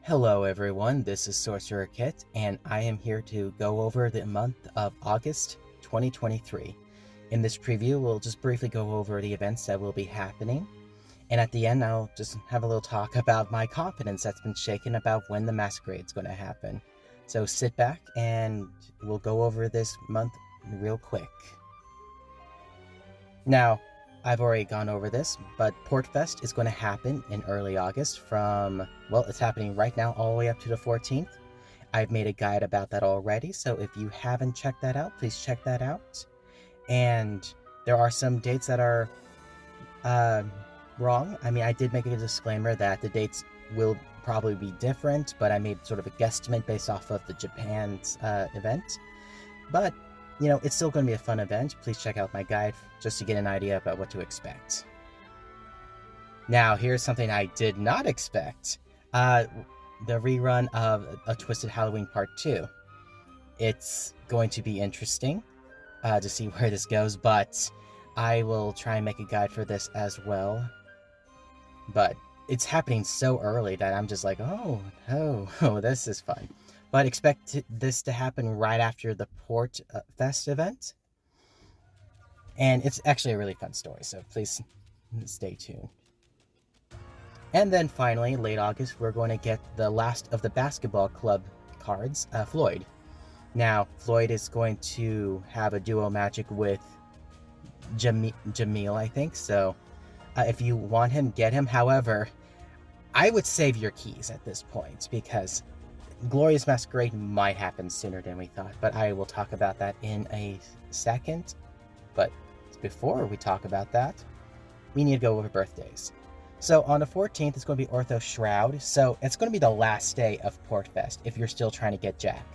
Hello everyone, this is Sorcerer Kit, and I am here to go over the month of August 2023. In this preview, we'll just briefly go over the events that will be happening, and at the end I'll just have a little talk about my confidence that's been shaken about when the Masquerade is going to happen. So sit back and we'll go over this month real quick. Now, I've already gone over this, but Portfest is going to happen in early August it's happening right now all the way up to the 14th. I've made a guide about that already, so if you haven't checked that out, please check that out. And there are some dates that are wrong. I mean, I did make a disclaimer that the dates will probably be different, but I made sort of a guesstimate based off of the Japan's event. But it's still going to be a fun event. Please check out my guide just to get an idea about what to expect. Now, here's something I did not expect. The rerun of A Twisted Halloween Part 2. It's going to be interesting to see where this goes, but I will try and make a guide for this as well. But it's happening so early that I'm just like, oh, this is fun. But expect this to happen right after the Portfest event. And it's actually a really fun story, so please stay tuned. And then finally, late August, we're going to get the last of the basketball club cards, Floyd. Now, Floyd is going to have a duo magic with Jamil, I think. So if you want him, get him. However, I would save your keys at this point because Glorious Masquerade might happen sooner than we thought, but I will talk about that in a second. But before we talk about that, we need to go over birthdays. So on the 14th, it's going to be Ortho Shroud, so it's going to be the last day of Portfest if you're still trying to get Jack.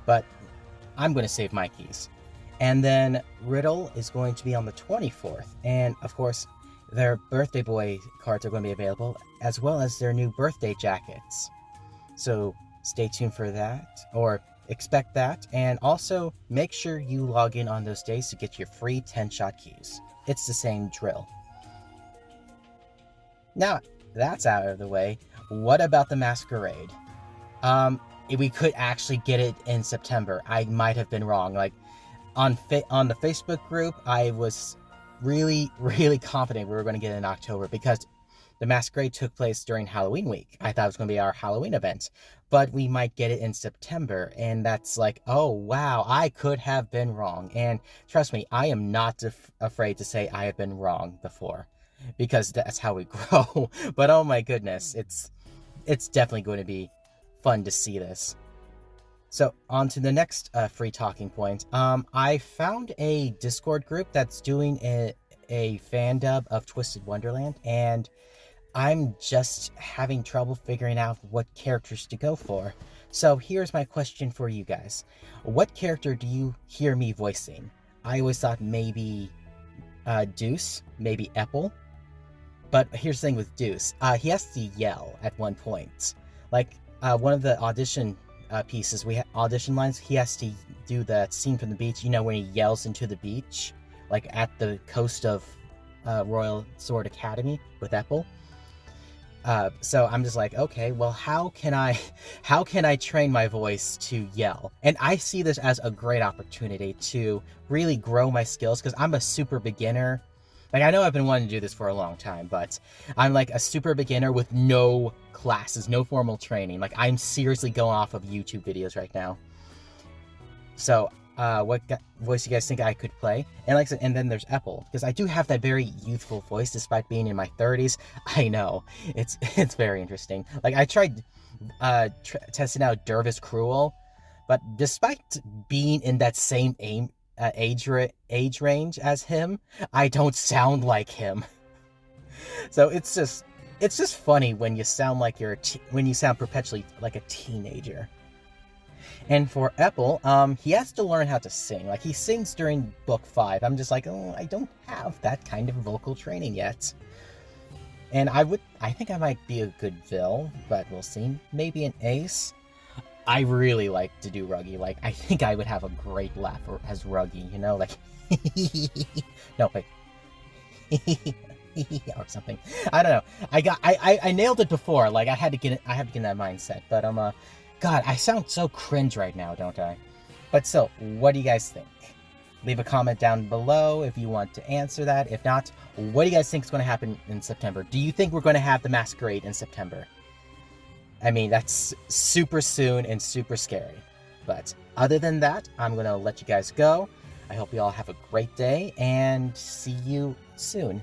But I'm going to save my keys. And then Riddle is going to be on the 24th, and of course, their birthday boy cards are going to be available, as well as their new birthday jackets. So stay tuned for that, or expect that, and also make sure you log in on those days to get your free 10-shot keys. It's the same drill. Now, that's out of the way. What about the Masquerade? We could actually get it in September. I might have been wrong. Like, on the Facebook group, I was really confident we were going to get it in October because the Masquerade took place during Halloween week. I thought it was going to be our Halloween event, but we might get it in September, and that's like, oh wow, I could have been wrong. And trust me, I am not afraid to say I have been wrong before, because that's how we grow. But oh my goodness, it's definitely going to be fun to see this. So on to the next free talking point. I found a Discord group that's doing a fan dub of Twisted Wonderland, and I'm just having trouble figuring out what characters to go for. So here's my question for you guys. What character do you hear me voicing? I always thought maybe Deuce, maybe Epple. But here's the thing with Deuce. He has to yell at one point. Like one of the audition pieces, audition lines, he has to do that scene from the beach, when he yells into the beach, like at the coast of Royal Sword Academy with Epple. So I'm just like, okay, well, how can I train my voice to yell? And I see this as a great opportunity to really grow my skills, because I'm a super beginner. Like, I know I've been wanting to do this for a long time, but I'm like a super beginner with no classes, no formal training. Like, I'm seriously going off of YouTube videos right now. So, what voice you guys think I could play? And like I said, and then there's Epple, because I do have that very youthful voice despite being in my 30s. I know, it's very interesting. Like, I tried testing out Dervis Cruel, but despite being in that same age range as him, I don't sound like him. So it's just funny when you sound like when you sound perpetually like a teenager. And for Epple, he has to learn how to sing. Like, he sings during book 5. I'm just like, oh, I don't have that kind of vocal training yet. And I think I might be a good Vil, but we'll see. Maybe an Ace. I really like to do Ruggy. Like, I think I would have a great laugh as Ruggy, like, no, wait. or something. I don't know. I nailed it before. Like I had to get it. I had to get in that mindset. But God, I sound so cringe right now, don't I? But still, what do you guys think? Leave a comment down below if you want to answer that. If not, what do you guys think is going to happen in September? Do you think we're going to have the Masquerade in September? I mean, that's super soon and super scary. But other than that, I'm going to let you guys go. I hope you all have a great day and see you soon.